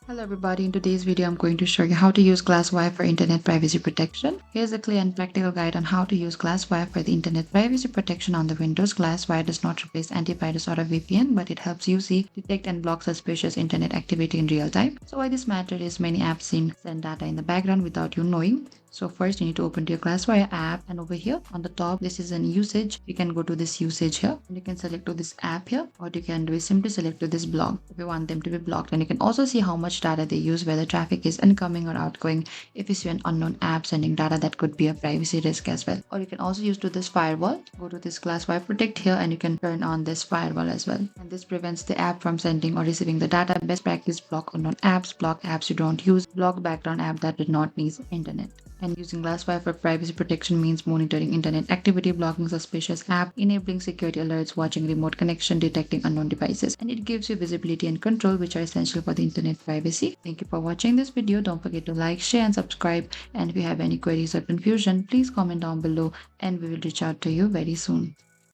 Hello everybody, in today's video I'm going to show you how to use GlassWire for internet privacy protection. Here's a clear and practical guide on how to use GlassWire for the internet privacy protection on the Windows. GlassWire does not replace antivirus or a VPN, but it helps you see, detect and block suspicious internet activity in real time. So why this matters is many apps seem to send data in the background without you knowing. So first you need to open to your GlassWire app, and over here on the top this is an usage. You can go to this usage here and you can select to this app here, or you can do is simply select to this blog if you want them to be blocked. And you can also see how much data they use, whether traffic is incoming or outgoing. If you see an unknown app sending data, that could be a privacy risk as well. Or you can also use to this firewall. Go to this GlassWire protect here and you can turn on this firewall as well, and this prevents the app from sending or receiving the data. Best practice: block unknown apps, block apps you don't use, block background app that did not need internet. And using GlassWire for privacy protection means monitoring internet activity, blocking suspicious app, enabling security alerts, watching remote connection, detecting unknown devices. And it gives you visibility and control, which are essential for the internet privacy. Thank you for watching this video. Don't forget to like, share and subscribe. And if you have any queries or confusion, please comment down below and we will reach out to you very soon.